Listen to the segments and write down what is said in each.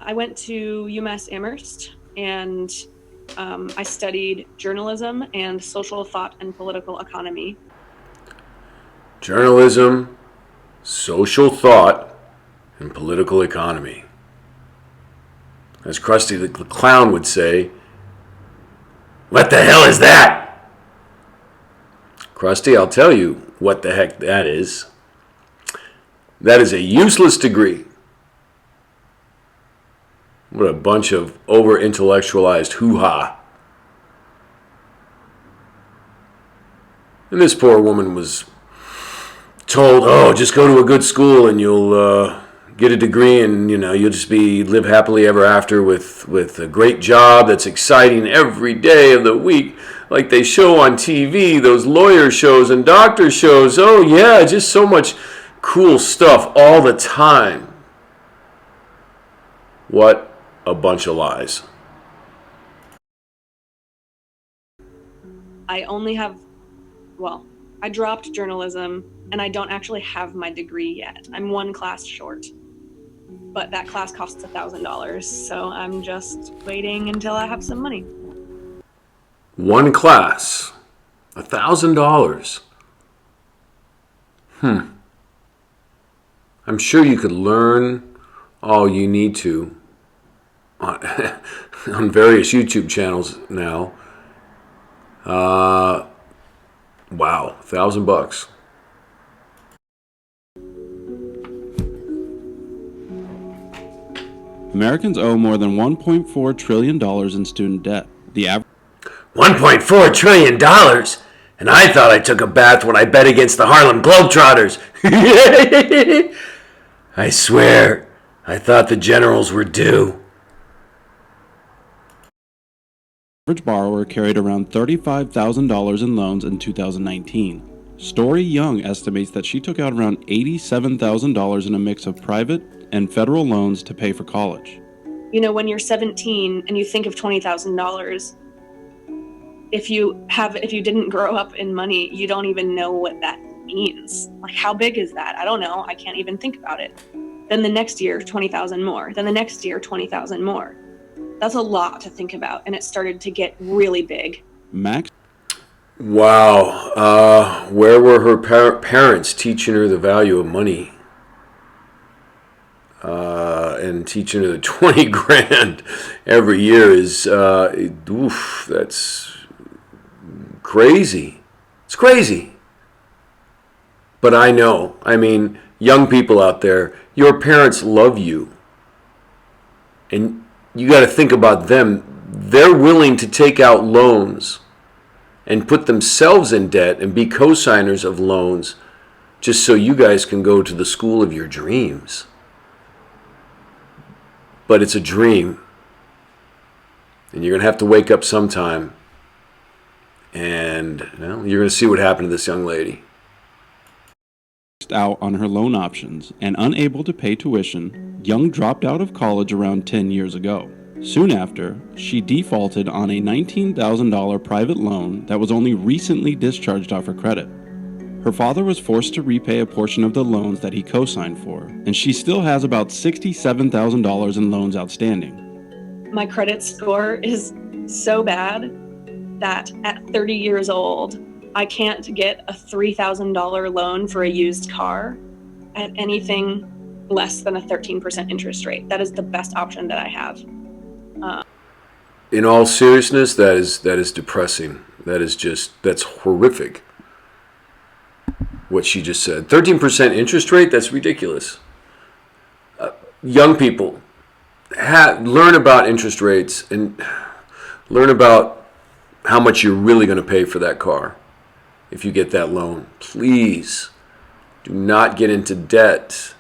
I went to UMass Amherst, and I studied journalism and social thought and political economy. Journalism, social thought, and political economy. As Krusty the Clown would say, what the hell is that? Krusty, I'll tell you what the heck that is. That is a useless degree. What a bunch of over-intellectualized hoo-ha. And this poor woman was told, oh, just go to a good school and you'll get a degree and, you'll just live happily ever after with a great job that's exciting every day of the week, like they show on TV, those lawyer shows and doctor shows. Oh, yeah, just so much cool stuff all the time. What a bunch of lies. I dropped journalism, and I don't actually have my degree yet. I'm one class short, but that class costs $1,000, so I'm just waiting until I have some money. One class, $1,000. I'm sure you could learn all you need to on various YouTube channels now. Wow, $1,000. Americans owe more than $1.4 trillion in student debt. The average $1.4 trillion? And I thought I took a bath when I bet against the Harlem Globetrotters. I swear, I thought the Generals were due. average borrower carried around $35,000 in loans in 2019. Story Young estimates that she took out around $87,000 in a mix of private and federal loans to pay for college. When you're 17 and you think of $20,000, if you didn't grow up in money, you don't even know what that means. Like, how big is that? I don't know. I can't even think about it. Then the next year, 20,000 more. Then the next year, 20,000 more. That's a lot to think about, and it started to get really big. Max? Wow. Where were her parents teaching her the value of money? And teaching her the 20 grand every year is, that's crazy. It's crazy. But I know, young people out there, your parents love you. And you got to think about them. They're willing to take out loans and put themselves in debt and be co-signers of loans just so you guys can go to the school of your dreams. But it's a dream. And you're going to have to wake up sometime. And you're going to see what happened to this young lady. Out on her loan options and unable to pay tuition, Young dropped out of college around 10 years ago. Soon after, she defaulted on a $19,000 private loan that was only recently discharged off her credit. Her father was forced to repay a portion of the loans that he co-signed for, and she still has about $67,000 in loans outstanding. My credit score is so bad that at 30 years old, I can't get a $3,000 loan for a used car at anything less than a 13% interest rate. That is the best option that I have. In all seriousness, that is depressing. That's horrific. What she just said. 13% interest rate? That's ridiculous. Young people, learn about interest rates and learn about how much you're really going to pay for that car if you get that loan. Please do not get into debt.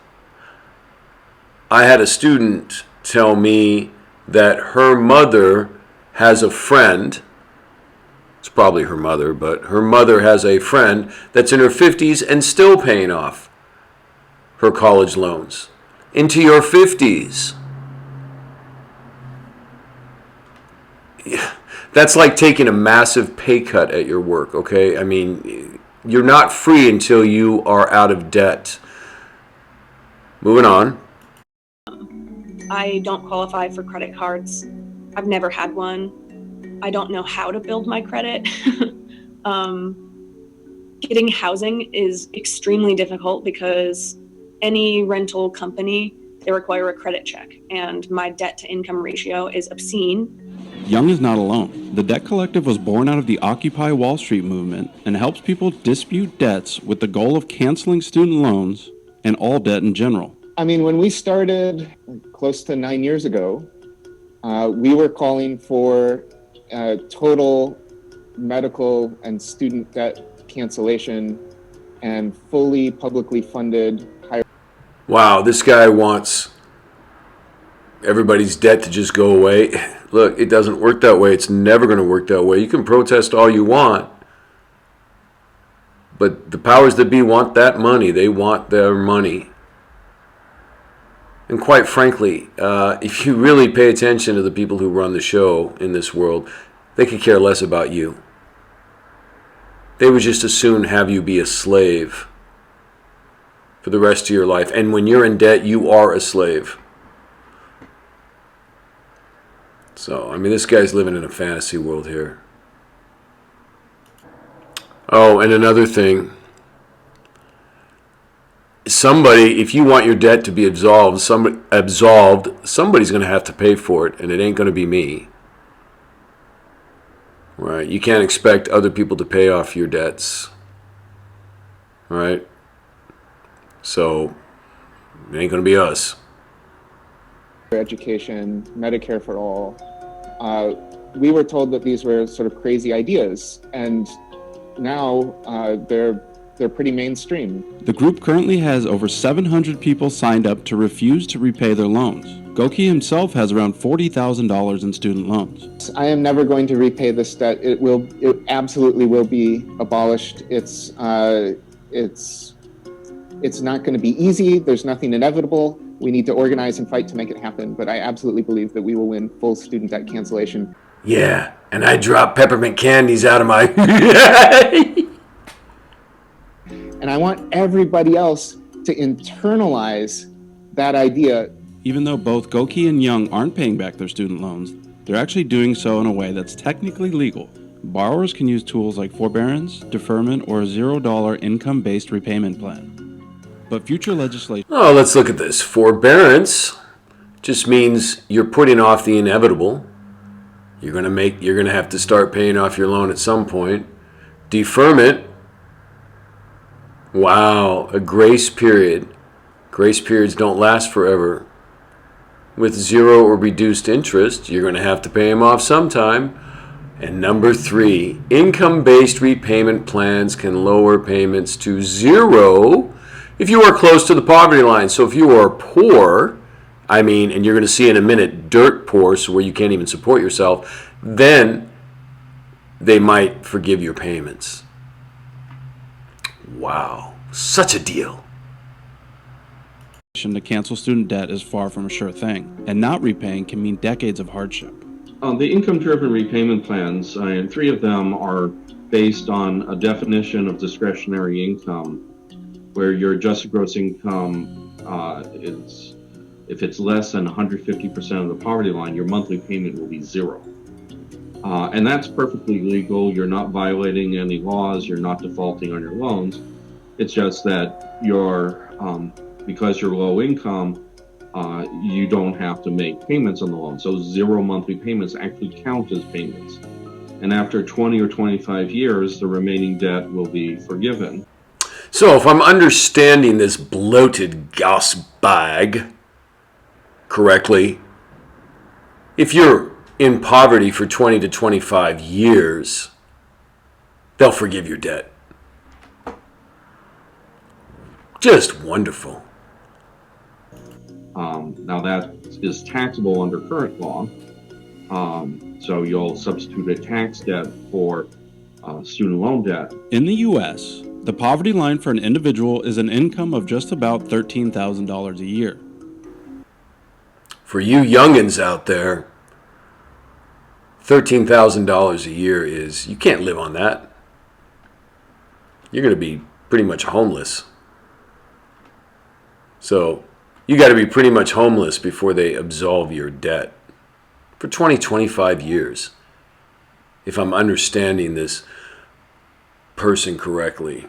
I had a student tell me that her mother has a friend. It's probably her mother, but her mother has a friend that's in her 50s and still paying off her college loans. Into your 50s. That's like taking a massive pay cut at your work, okay? You're not free until you are out of debt. Moving on. I don't qualify for credit cards. I've never had one. I don't know how to build my credit. Getting housing is extremely difficult because any rental company, they require a credit check, and my debt to income ratio is obscene. Young is not alone. The Debt Collective was born out of the Occupy Wall Street movement and helps people dispute debts with the goal of canceling student loans and all debt in general. I mean, when we started close to 9 years ago, we were calling for total medical and student debt cancellation and fully publicly funded higher. Wow, this guy wants everybody's debt to just go away. Look, it doesn't work that way. It's never going to work that way. You can protest all you want, but the powers that be want that money. They want their money. And quite frankly, if you really pay attention to the people who run the show in this world, they could care less about you. They would just as soon have you be a slave for the rest of your life. And when you're in debt, you are a slave. So, I mean, this guy's living in a fantasy world here. Oh, and another thing. Somebody, if you want your debt to be absolved, somebody's going to have to pay for it, and it ain't going to be me. Right? You can't expect other people to pay off your debts. Right? So, it ain't going to be us. Education, Medicare for all. We were told that these were sort of crazy ideas, and now they're pretty mainstream. The group currently has over 700 people signed up to refuse to repay their loans. Goki himself has around $40,000 in student loans. I am never going to repay this debt. It absolutely will be abolished. It's not going to be easy. There's nothing inevitable. We need to organize and fight to make it happen. But I absolutely believe that we will win full student debt cancellation. Yeah, and I drop peppermint candies out of my... And I want everybody else to internalize that idea. Even though both Goki and Young aren't paying back their student loans, they're actually doing so in a way that's technically legal. Borrowers can use tools like forbearance, deferment, or a $0 income-based repayment plan. But future legislation... Oh, let's look at this. Forbearance just means you're putting off the inevitable. You're gonna have to start paying off your loan at some point. Deferment. Wow, a grace period. Grace periods don't last forever. With 0 or reduced interest, you're going to have to pay them off sometime. And number 3, income-based repayment plans can lower payments to 0 if you are close to the poverty line. So if you are poor, and you're going to see in a minute, dirt poor, so where you can't even support yourself, then they might forgive your payments. Wow, such a deal. To cancel student debt is far from a sure thing, and not repaying can mean decades of hardship. The income-driven repayment plans, 3 of them are based on a definition of discretionary income, where your adjusted gross income if it's less than 150% of the poverty line, your monthly payment will be 0. And that's perfectly legal. You're not violating any laws. You're not defaulting on your loans. It's just that because you're low income, you don't have to make payments on the loan. So 0 monthly payments actually count as payments. And after 20 or 25 years, the remaining debt will be forgiven. So if I'm understanding this bloated Gauss bag correctly, if you're in poverty for 20 to 25 years, they'll forgive your debt. Just wonderful. Now that is taxable under current law. So you'll substitute a tax debt for student loan debt. In the U.S., the poverty line for an individual is an income of just about $13,000 a year. For you youngins out there, $13,000 a year you can't live on that. You're going to be pretty much homeless. So You got to be pretty much homeless before they absolve your debt for 20, 25 years. If I'm understanding this person correctly.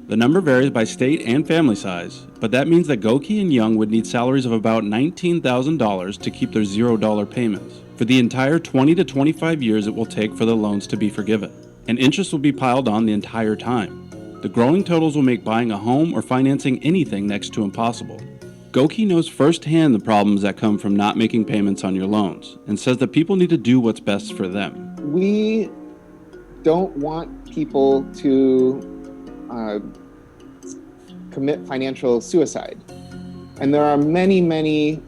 The number varies by state and family size, but that means that Goki and Young would need salaries of about $19,000 to keep their $0 payments for the entire 20 to 25 years it will take for the loans to be forgiven. And interest will be piled on the entire time. The growing totals will make buying a home or financing anything next to impossible. Goki knows firsthand the problems that come from not making payments on your loans and says that people need to do what's best for them. We don't want people to commit financial suicide. And there are many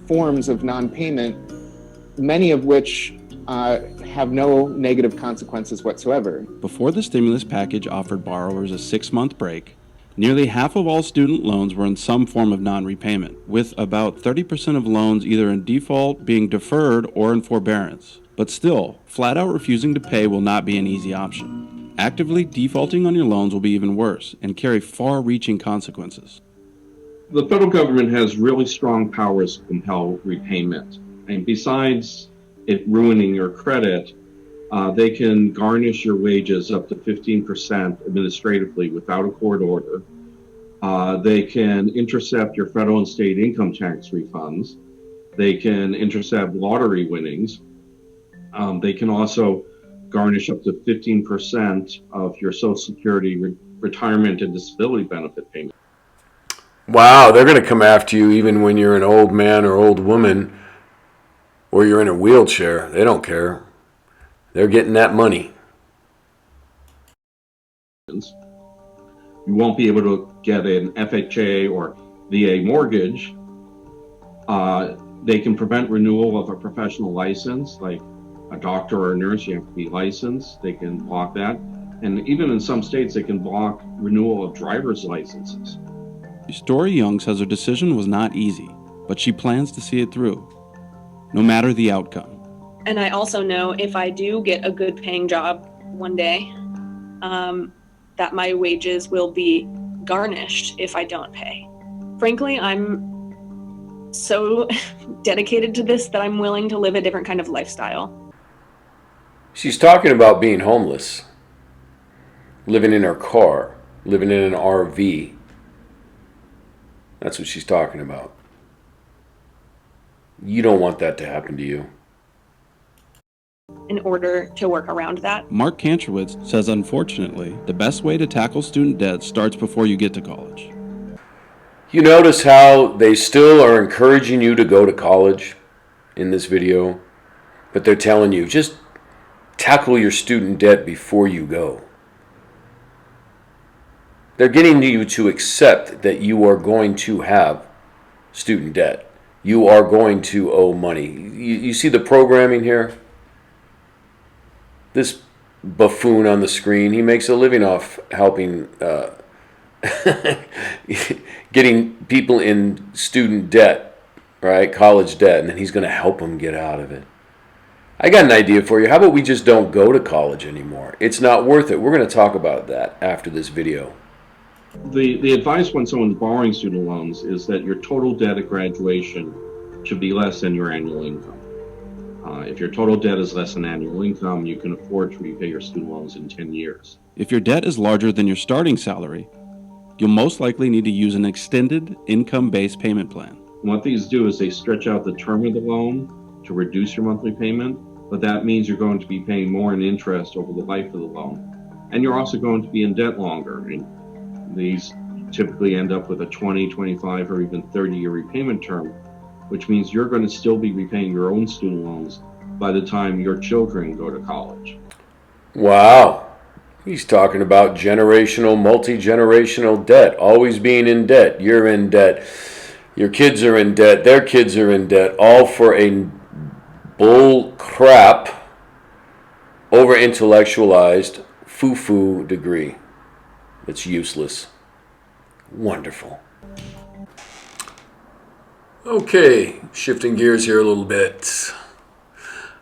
forms of non-payment, many of which have no negative consequences whatsoever. Before the stimulus package offered borrowers a 6-month break, nearly half of all student loans were in some form of non-repayment, with about 30% of loans either in default, being deferred, or in forbearance. But still, flat-out refusing to pay will not be an easy option. Actively defaulting on your loans will be even worse and carry far-reaching consequences. The federal government has really strong powers to compel repayment. And besides it ruining your credit, they can garnish your wages up to 15% administratively without a court order. They can intercept your federal and state income tax refunds. They can intercept lottery winnings. They can also garnish up to 15% of your Social Security retirement and disability benefit payment. Wow, they're going to come after you even when you're an old man or old woman or you're in a wheelchair. They don't care. They're getting that money. You won't be able to get an FHA or VA mortgage. They can prevent renewal of a professional license, like a doctor or a nurse. You have to be licensed. They can block that. And even in some states, they can block renewal of driver's licenses. Story Young says her decision was not easy, but she plans to see it through, no matter the outcome. And I also know if I do get a good paying job one day, that my wages will be garnished if I don't pay. Frankly, I'm so dedicated to this that I'm willing to live a different kind of lifestyle. She's talking about being homeless, living in her car, living in an RV. That's what she's talking about. You don't want that to happen to you. In order to work around that. Mark Kantrowitz says, unfortunately, the best way to tackle student debt starts before you get to college. You notice how they still are encouraging you to go to college in this video, but they're telling you just tackle your student debt before you go. They're getting you to accept that you are going to have student debt. You are going to owe money. You see the programming here? This buffoon on the screen, he makes a living off helping getting people in student debt, right? College debt, and then he's going to help them get out of it. I got an idea for you. How about we just don't go to college anymore? It's not worth it. We're going to talk about that after this video. The advice when someone's borrowing student loans is that your total debt at graduation should be less than your annual income. If your total debt is less than annual income, you can afford to repay your student loans in 10 years. If your debt is larger than your starting salary, you'll most likely need to use an extended income-based payment plan. And what these do is they stretch out the term of the loan to reduce your monthly payment, but that means you're going to be paying more in interest over the life of the loan. And you're also going to be in debt longer. And these typically end up with a 20, 25, or even 30-year repayment term, which means you're going to still be repaying your own student loans by the time your children go to college. Wow. He's talking about generational, multi-generational debt, always being in debt. You're in debt. Your kids are in debt. Their kids are in debt, all for a bull crap, over-intellectualized, foo-foo degree that's useless. Wonderful. Okay, shifting gears here a little bit.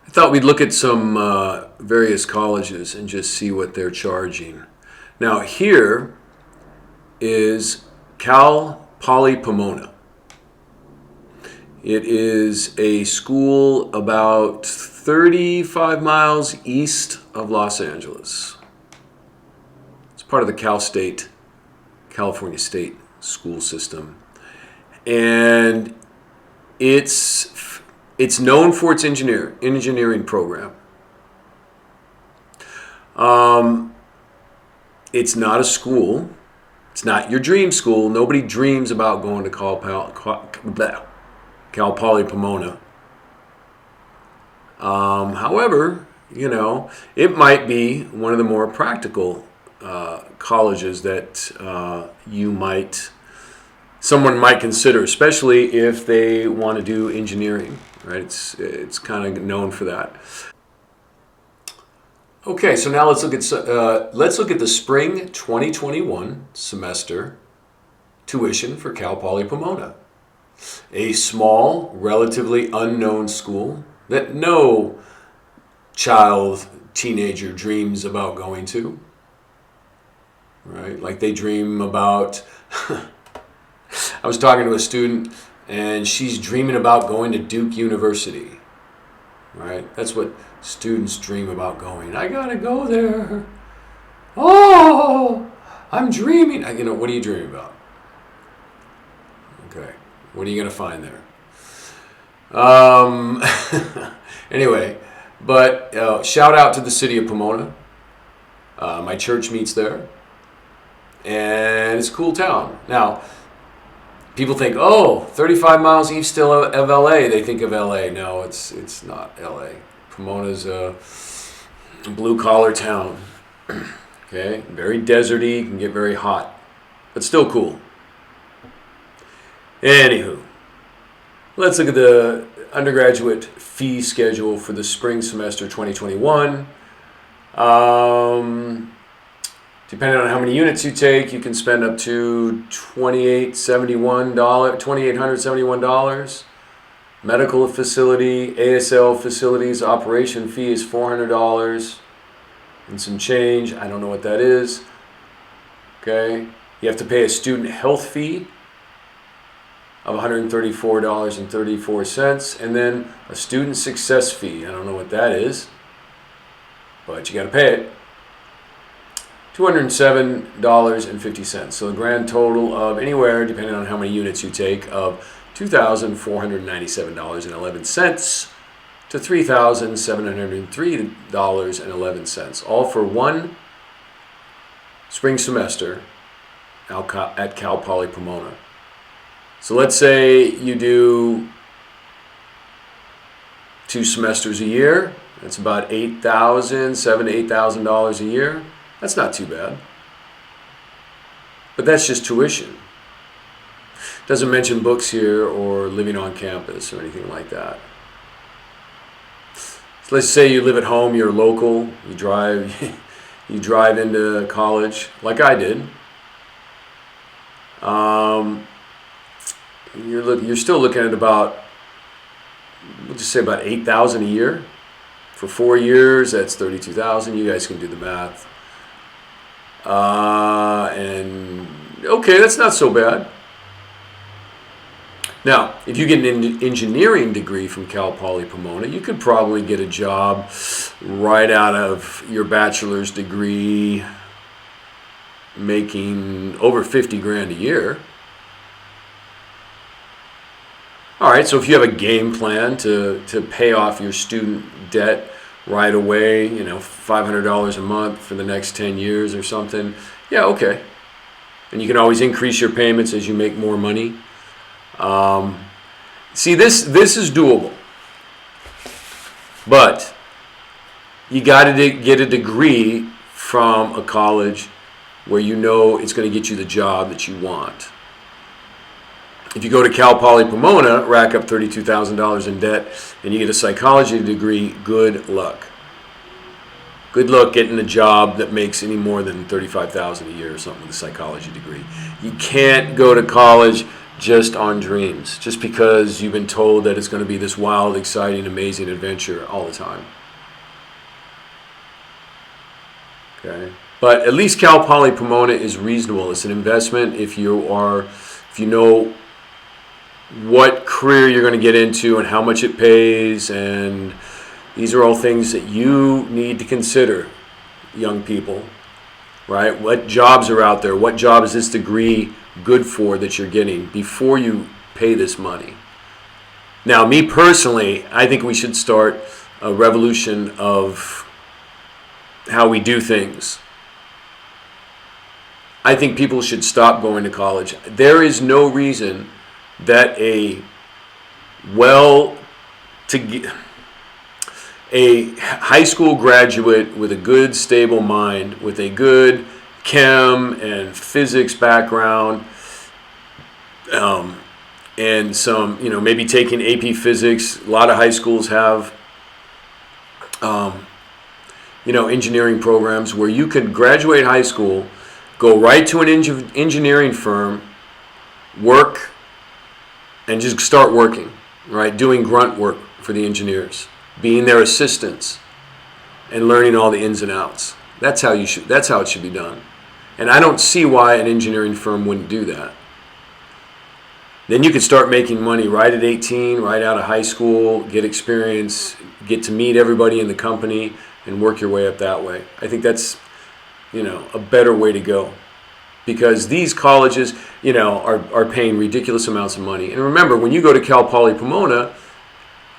I thought we'd look at some various colleges and just see what they're charging. Now here is Cal Poly Pomona. It is a school about 35 miles east of Los Angeles. It's part of the California State school system. And it's known for its engineering program. It's not a school. It's not your dream school. Nobody dreams about going to Cal Poly Pomona. However, you know, it might be one of the more practical colleges that someone might consider, especially if they want to do engineering. Right? It's kind of known for that. Okay, so now let's look at the spring 2021 semester tuition for Cal Poly Pomona, a small, relatively unknown school that no teenager dreams about going to. Right? Like they dream about. I was talking to a student, and she's dreaming about going to Duke University. Right? That's what students dream about going. I gotta go there. Oh, I'm dreaming. You know, what are you dreaming about? Okay. What are you gonna find there? Anyway, but shout out to the city of Pomona. My church meets there, and it's a cool town. Now, people think, oh, 35 miles east of LA. They think of LA. No, it's not LA. Pomona's a blue-collar town. Okay, very deserty, can get very hot, but still cool. Anywho, let's look at the undergraduate fee schedule for the spring semester 2021. Depending on how many units you take, you can spend up to $2,871. Medical facility, ASL facilities operation fee is $400 and some change. I don't know what that is. Okay, you have to pay a student health fee of $134.34, and then a student success fee. I don't know what that is, but you got to pay it. $207.50. So the grand total of anywhere, depending on how many units you take, of $2,497.11 to $3,703.11, all for one spring semester at Cal Poly Pomona. So let's say you do 2 semesters a year. That's about $7,000 to $8,000 a year. That's not too bad. But that's just tuition. Doesn't mention books here or living on campus or anything like that. So let's say you live at home, you're local, you drive into college like I did. You're still looking at about, we'll just say about $8,000 a year. For 4 years, that's $32,000. You guys can do the math. And okay, that's not so bad. Now, if you get an engineering degree from Cal Poly Pomona, you could probably get a job right out of your bachelor's degree making over 50 grand a year. All right, so if you have a game plan to pay off your student debt right away, you know, $500 a month for the next 10 years or something, yeah, okay. And you can always increase your payments as you make more money. See, this is doable. But you got to get a degree from a college where you know it's going to get you the job that you want. If you go to Cal Poly Pomona, rack up $32,000 in debt, and you get a psychology degree, good luck. Good luck getting a job that makes any more than $35,000 a year or something with a psychology degree. You can't go to college just on dreams, just because you've been told that it's going to be this wild, exciting, amazing adventure all the time. Okay? But at least Cal Poly Pomona is reasonable. It's an investment if you know what career you're going to get into and how much it pays, and these are all things that you need to consider, young people, right? What jobs are out there? What job is this degree good for that you're getting before you pay this money? Now, me personally, I think we should start a revolution of how we do things. I think people should stop going to college. There is no reason that a high school graduate with a good, stable mind, with a good chem and physics background, and some, maybe taking AP Physics. A lot of high schools have, engineering programs where you could graduate high school, go right to an engineering firm, work, and just start working, right? Doing grunt work for the engineers, being their assistants, and learning all the ins and outs. That's how it should be done. And I don't see why an engineering firm wouldn't do that. Then you could start making money right at 18, right out of high school, get experience, get to meet everybody in the company, and work your way up that way. I think that's, a better way to go. Because these colleges, are paying ridiculous amounts of money. And remember, when you go to Cal Poly Pomona,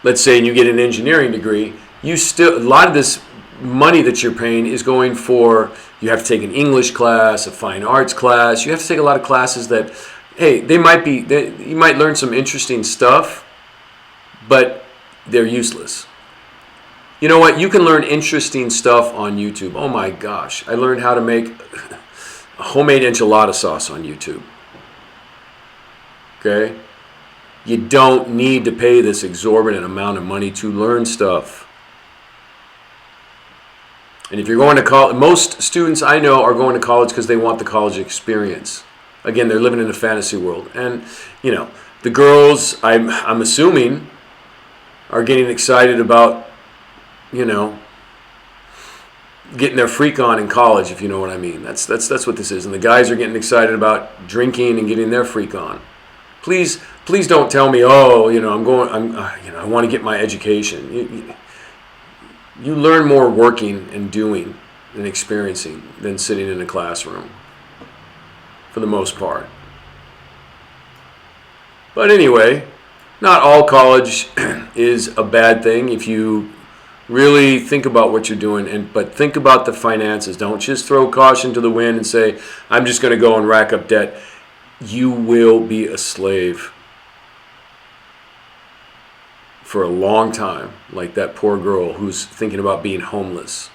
let's say, and you get an engineering degree, a lot of this money that you're paying is going for, you have to take an English class, a fine arts class. You have to take a lot of classes that, hey, you might learn some interesting stuff, but they're useless. You know what? You can learn interesting stuff on YouTube. Oh my gosh. I learned how to make homemade enchilada sauce on YouTube. Okay? You don't need to pay this exorbitant amount of money to learn stuff. And if you're going to college, most students I know are going to college because they want the college experience. Again, they're living in a fantasy world. And, the girls, I'm assuming, are getting excited about, getting their freak on in college, if you know what I mean. That's what this is. And the guys are getting excited about drinking and getting their freak on. Please don't tell me, I want to get my education. You learn more working and doing and experiencing than sitting in a classroom, for the most part. But anyway, not all college is a bad thing if you really think about what you're doing, but think about the finances. Don't just throw caution to the wind and say, I'm just going to go and rack up debt. You will be a slave for a long time, like that poor girl who's thinking about being homeless.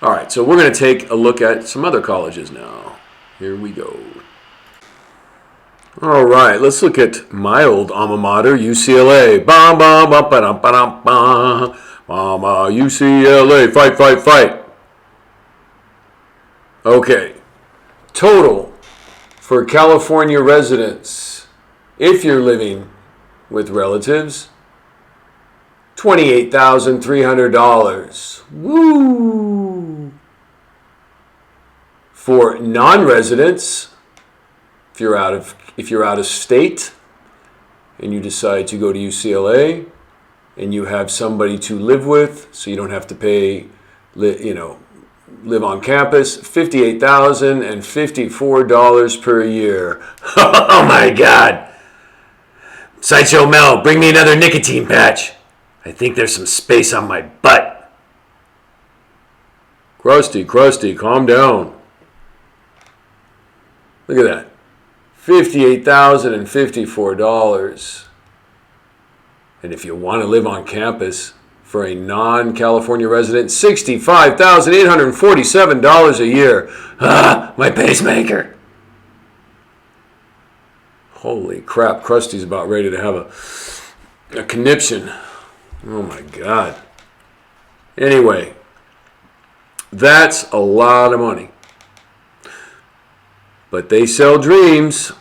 All right, so we're going to take a look at some other colleges now. Here we go. All right, let's look at my old alma mater, UCLA. Bam, bam, bam, ba-dum, ba-dum, bam. Mama, UCLA, fight, fight, fight. Okay, total for California residents, if you're living with relatives, $28,300. Woo! For non-residents, if you're out of state and you decide to go to UCLA and you have somebody to live with, so you don't have to pay, live on campus, $58,054 per year. Oh my God! Sideshow Mel, bring me another nicotine patch. I think there's some space on my butt. Krusty, calm down. Look at that. $58,054. And if you want to live on campus for a non-California resident, $65,847 a year. Ah, my pacemaker. Holy crap, Krusty's about ready to have a conniption. Oh my God. Anyway, that's a lot of money. But they sell dreams,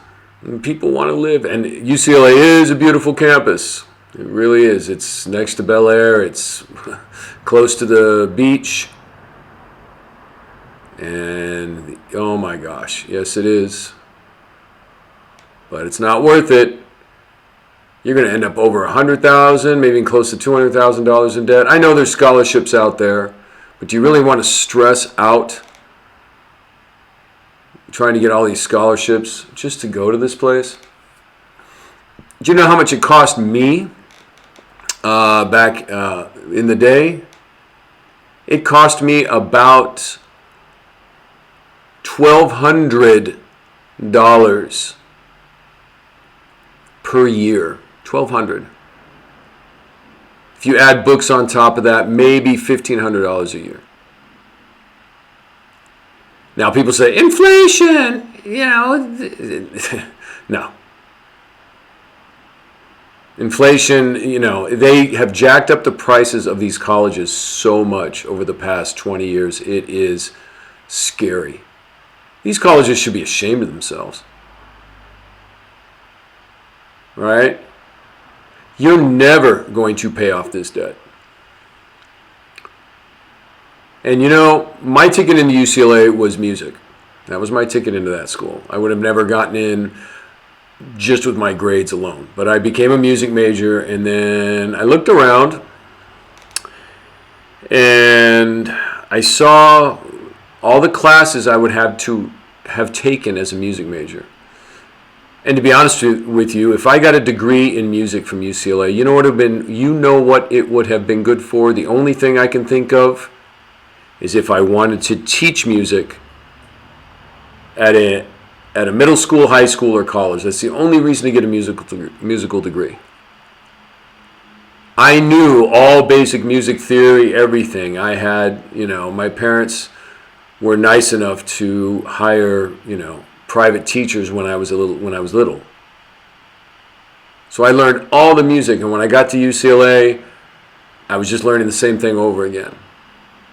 and people want to live. And UCLA is a beautiful campus. It really is. It's next to Bel Air. It's close to the beach. And oh my gosh, yes it is. But it's not worth it. You're going to end up over $100,000, maybe close to $200,000 in debt. I know there's scholarships out there, but do you really want to stress out trying to get all these scholarships just to go to this place? Do you know how much it cost me back in the day? It cost me about $1,200 per year. $1,200. If you add books on top of that, maybe $1,500 a year. Now people say inflation, no. Inflation, they have jacked up the prices of these colleges so much over the past 20 years. It is scary. These colleges should be ashamed of themselves. Right? You're never going to pay off this debt. And my ticket into UCLA was music. That was my ticket into that school. I would have never gotten in just with my grades alone. But I became a music major, and then I looked around and I saw all the classes I would have to have taken as a music major. And to be honest with you, if I got a degree in music from UCLA, you know what it would have been good for? The only thing I can think of is if I wanted to teach music at a middle school, high school, or college. That's the only reason to get a musical degree. I knew all basic music theory, everything. I had, my parents were nice enough to hire, private teachers when I was little. So I learned all the music, and when I got to UCLA, I was just learning the same thing over again.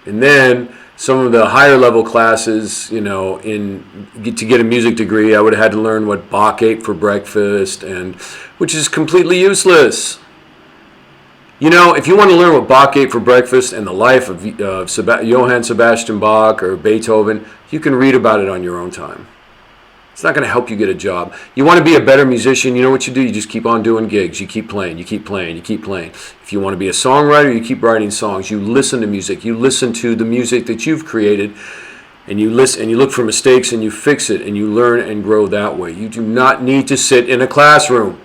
And then some of the higher level classes, to get a music degree, I would have had to learn what Bach ate for breakfast, which is completely useless. If you want to learn what Bach ate for breakfast and the life of Johann Sebastian Bach or Beethoven, you can read about it on your own time. It's not going to help you get a job. You want to be a better musician, you know what you do? You just keep on doing gigs. You keep playing, you keep playing, you keep playing. If you want to be a songwriter, you keep writing songs. You listen to music. You listen to the music that you've created, and you listen and you look for mistakes and you fix it and you learn and grow that way. You do not need to sit in a classroom.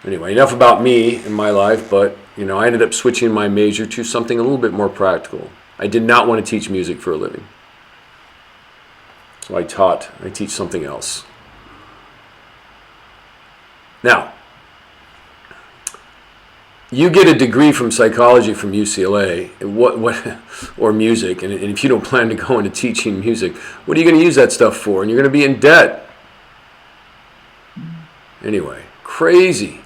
Anyway, enough about me and my life, but I ended up switching my major to something a little bit more practical. I did not want to teach music for a living. So I teach something else. Now, you get a degree from psychology from UCLA, or music, and if you don't plan to go into teaching music, what are you going to use that stuff for? And you're going to be in debt. Anyway, crazy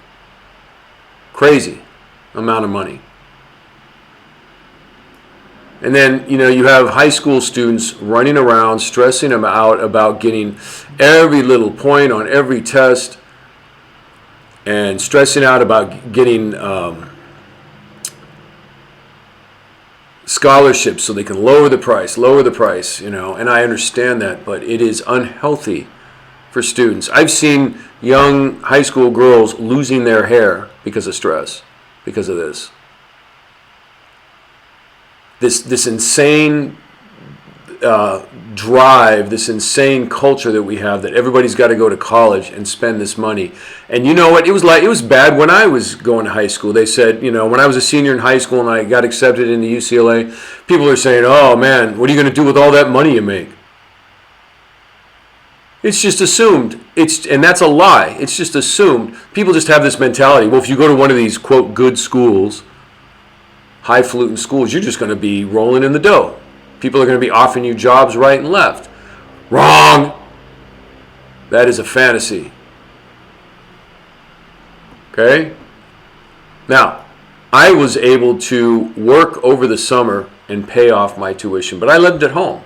amount of money. And then, you have high school students running around, stressing them out about getting every little point on every test and stressing out about getting scholarships so they can lower the price, and I understand that, but it is unhealthy for students. I've seen young high school girls losing their hair because of stress, because of this. This insane drive, this insane culture that we have, that everybody's got to go to college and spend this money. And you know what? It was bad when I was going to high school. They said, when I was a senior in high school and I got accepted into UCLA, people are saying, "Oh man, what are you going to do with all that money you make?" It's just assumed. And that's a lie. It's just assumed. People just have this mentality. Well, if you go to one of these, quote, good schools, highfalutin schools, you're just going to be rolling in the dough. People are going to be offering you jobs right and left. Wrong. That is a fantasy. Okay? Now, I was able to work over the summer and pay off my tuition, but I lived at home.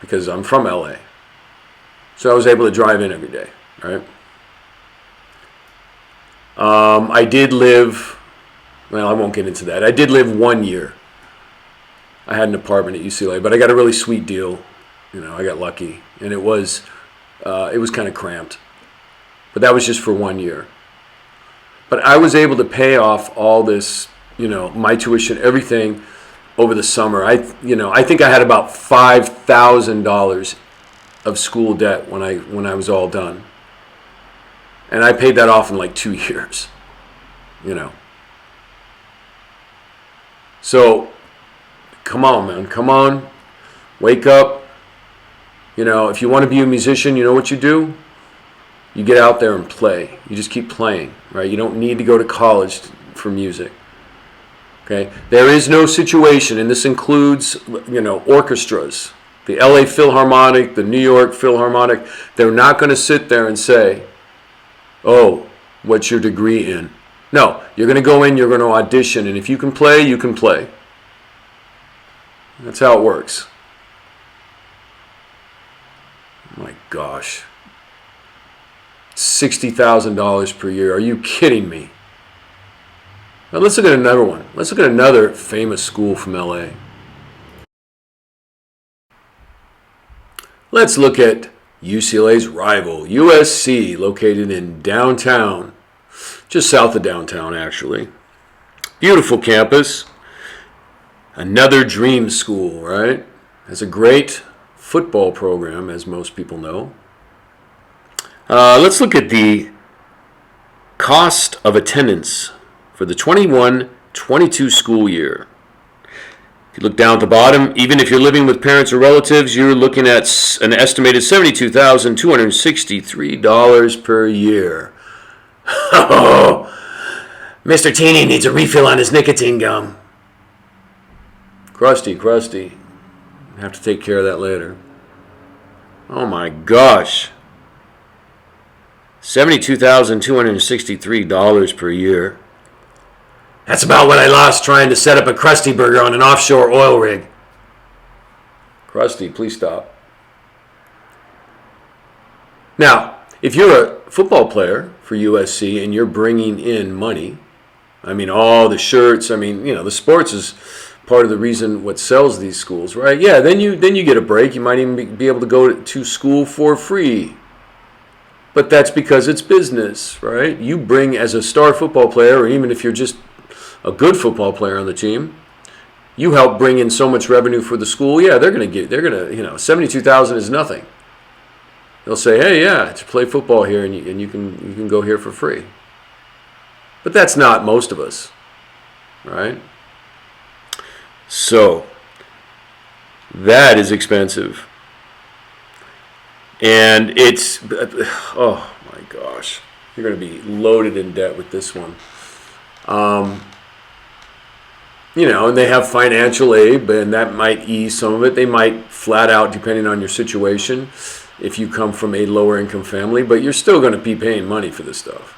Because I'm from LA. So I was able to drive in every day, right? I did live Well, I won't get into that. I did live 1 year. I had an apartment at UCLA, but I got a really sweet deal. I got lucky, and it was kind of cramped. But that was just for 1 year. But I was able to pay off all this, my tuition, everything over the summer. I think I had about $5,000 of school debt when I was all done. And I paid that off in like 2 years, So, come on, man. Come on. Wake up. If you want to be a musician, you know what you do? You get out there and play. You just keep playing, right? You don't need to go to college for music. Okay? There is no situation, and this includes, orchestras. The LA Philharmonic, the New York Philharmonic, they're not going to sit there and say, oh, what's your degree in? No, you're going to go in, you're going to audition, and if you can play, you can play. That's how it works. My gosh. $60,000 per year. Are you kidding me? Now let's look at another one. Let's look at another famous school from LA. Let's look at UCLA's rival, USC, located in downtown. Just south of downtown, actually. Beautiful campus. Another dream school, right? Has a great football program, as most people know. Let's look at the cost of attendance for the 21-22 school year. If you look down at the bottom, even if you're living with parents or relatives, you're looking at an estimated $72,263 per year. Oh, Mr. Teeny needs a refill on his nicotine gum. Krusty. Have to take care of that later. Oh my gosh. $72,263 per year. That's about what I lost trying to set up a Krusty Burger on an offshore oil rig. Krusty, please stop. Now, if you're a football player for USC and you're bringing in money, all the shirts, the sports is part of the reason what sells these schools, right? Yeah, then you get a break. You might even be able to go to school for free. But that's because it's business, right? You bring, as a star football player, or even if you're just a good football player on the team, you help bring in so much revenue for the school. Yeah, they're gonna $72,000 is nothing. They'll say, hey, yeah, to play football here, and you can go here for free. But that's not most of us, right? So that is expensive. And it's, oh my gosh, you're going to be loaded in debt with this one. And they have financial aid, and that might ease some of it. They might flat out, depending on your situation, if you come from a lower income family, but you're still going to be paying money for this stuff.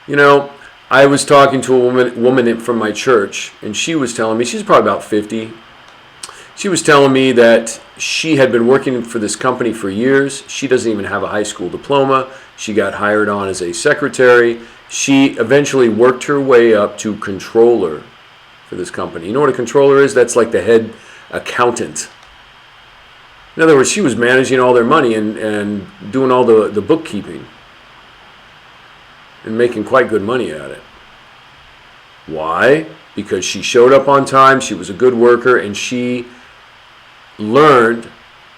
I was talking to a woman from my church, and she was telling me, she's probably about 50. She was telling me that she had been working for this company for years. She doesn't even have a high school diploma. She got hired on as a secretary. She eventually worked her way up to controller for this company. You know what a controller is? That's like the head accountant. In other words, she was managing all their money and doing all the bookkeeping and making quite good money at it. Why? Because she showed up on time, she was a good worker, and she learned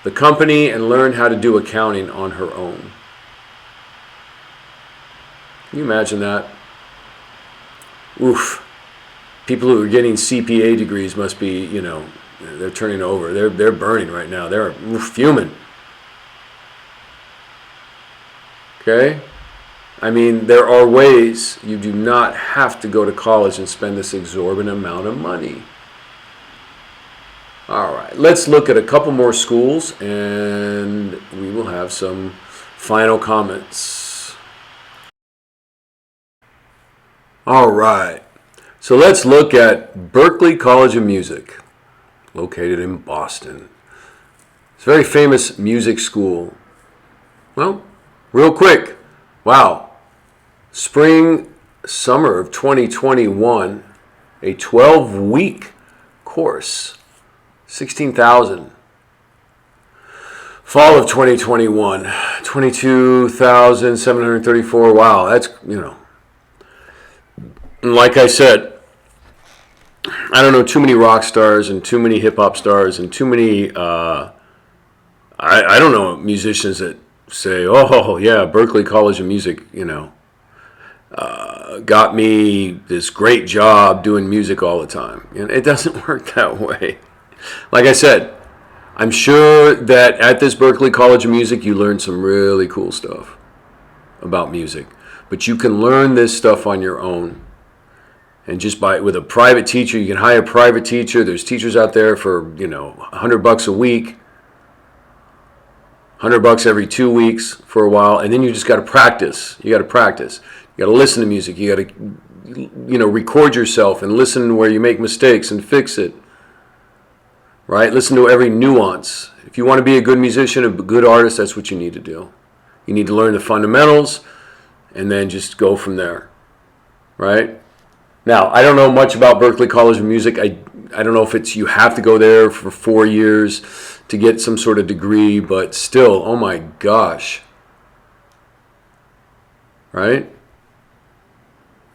the company and learned how to do accounting on her own. Can you imagine that? Oof. People who are getting CPA degrees must be, they're turning over. They're burning right now. They're fuming. Okay? There are ways you do not have to go to college and spend this exorbitant amount of money. All right, let's look at a couple more schools, and we will have some final comments. All right, so let's look at Berklee College of Music, located in Boston. It's a very famous music school. Well, real quick, wow. Spring summer of 2021, a 12-week course, 16,000. Fall of 2021, 22,734. Wow, that's, and like I said, I don't know too many rock stars and too many hip hop stars and too many, I don't know musicians that say, oh yeah, Berklee College of Music, got me this great job doing music all the time. It doesn't work that way. Like I said, I'm sure that at this Berklee College of Music, you learn some really cool stuff about music. But you can learn this stuff on your own. And just with a private teacher, you can hire a private teacher. There's teachers out there for, $100 a week, $100 every 2 weeks for a while. And then you just got to practice. You got to practice. You got to listen to music. You got to, record yourself and listen where you make mistakes and fix it. Right? Listen to every nuance. If you want to be a good musician, a good artist, that's what you need to do. You need to learn the fundamentals and then just go from there. Right? Now, I don't know much about Berklee College of Music. I don't know if you have to go there for 4 years to get some sort of degree, but still, oh my gosh. Right?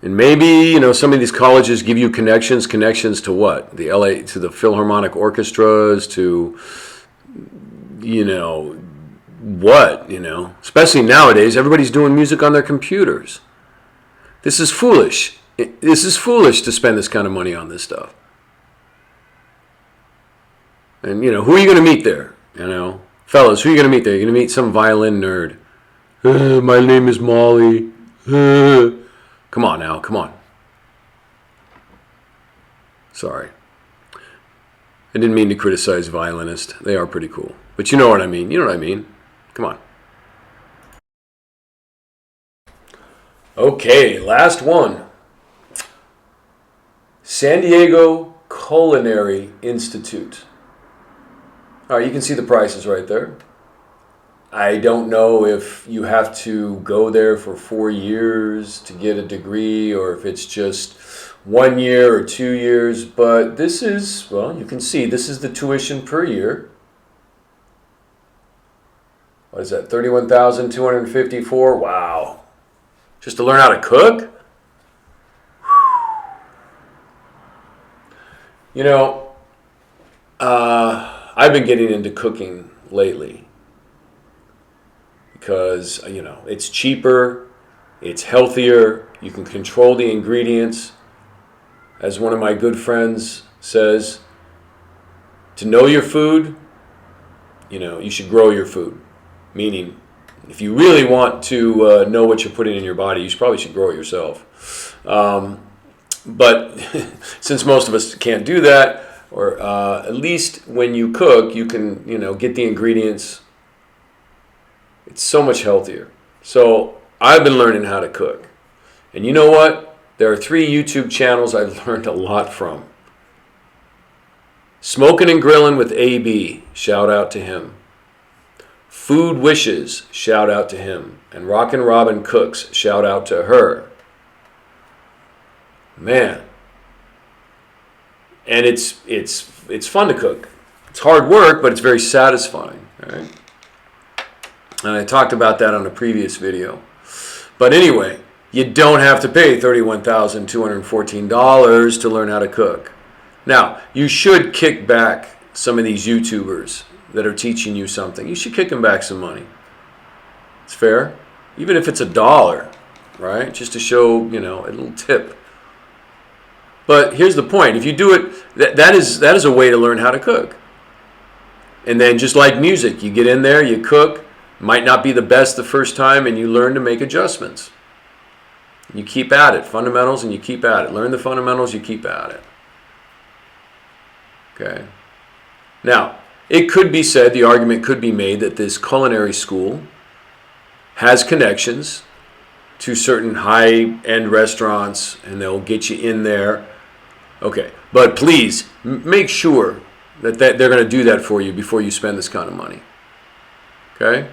And maybe, some of these colleges give you connections to what? To the Philharmonic Orchestras, to, what, Especially nowadays, everybody's doing music on their computers. This is foolish. This is foolish to spend this kind of money on this stuff. And, who are you going to meet there? Fellas, who are you going to meet there? You're going to meet some violin nerd. My name is Molly. Come on now, come on. Sorry. I didn't mean to criticize violinists. They are pretty cool. But you know what I mean. You know what I mean. Come on. Okay, last one. San Diego Culinary Institute. All right, you can see the prices right there. I don't know if you have to go there for 4 years to get a degree or if it's just 1 year or 2 years, but this is, you can see this is the tuition per year. What is that, 31,254? Wow. Just to learn how to cook? I've been getting into cooking lately. Because, it's cheaper, it's healthier, you can control the ingredients. As one of my good friends says, to know your food, you should grow your food. Meaning, if you really want to know what you're putting in your body, you probably should grow it yourself. But since most of us can't do that, or at least when you cook, you can, get the ingredients. It's so much healthier. So I've been learning how to cook. And you know what? There are 3 YouTube channels I've learned a lot from. Smoking and Grilling with AB, shout out to him. Food Wishes, shout out to him. And Rockin' Robin Cooks, shout out to her. Man. And it's fun to cook. It's hard work, but it's very satisfying. All right? And I talked about that on a previous video. But anyway, you don't have to pay $31,214 to learn how to cook. Now, you should kick back some of these YouTubers that are teaching you something. You should kick them back some money. It's fair. Even if it's $1, right? Just to show, a little tip. But here's the point. If you do it, that is a way to learn how to cook. And then just like music, you get in there, you cook. Might not be the best the first time, and you learn to make adjustments. You keep at it. Fundamentals, and you keep at it. Learn the fundamentals, you keep at it. Okay? Now, it could be said, the argument could be made that this culinary school has connections to certain high-end restaurants, and they'll get you in there. Okay, but please, make sure that they're going to do that for you before you spend this kind of money. Okay?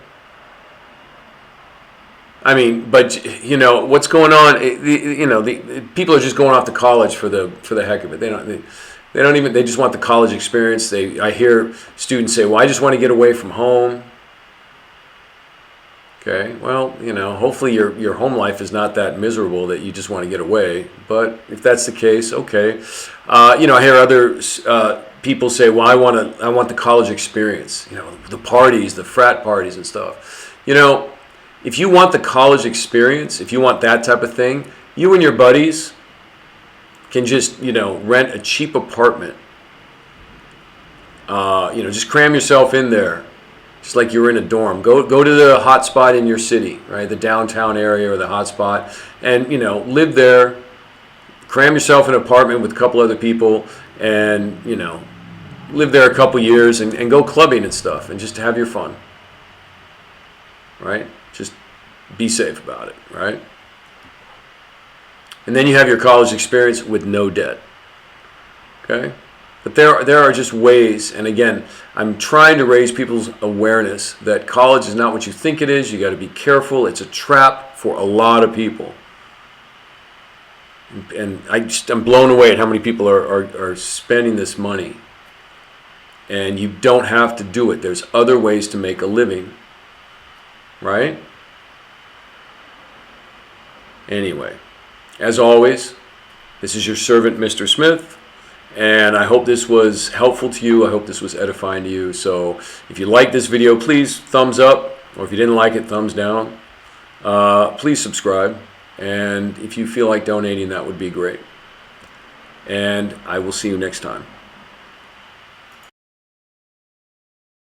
I mean, but you know what's going on. The people are just going off to college for the heck of it. They don't even. They just want the college experience. I hear students say, "Well, I just want to get away from home." Okay, well, hopefully your home life is not that miserable that you just want to get away. But if that's the case, okay. I hear other people say, "Well, I want the college experience. The parties, the frat parties and stuff." If you want the college experience, if you want that type of thing, you and your buddies can just, rent a cheap apartment. Just cram yourself in there, just like you're in a dorm. Go to the hot spot in your city, right? The downtown area or the hot spot, and, live there. Cram yourself in an apartment with a couple other people, and, live there a couple years and go clubbing and stuff, and just have your fun, right? Just be safe about it, right? And then you have your college experience with no debt. Okay? But there are just ways, and again, I'm trying to raise people's awareness that college is not what you think it is. You got to be careful. It's a trap for a lot of people. And I'm blown away at how many people are spending this money. And you don't have to do it. There's other ways to make a living. Right? Anyway, as always, this is your servant, Mr. Smith, and I hope this was helpful to you. I hope this was edifying to you. So if you like this video, please thumbs up, or if you didn't like it, thumbs down. Please subscribe, and if you feel like donating, that would be great. And I will see you next time.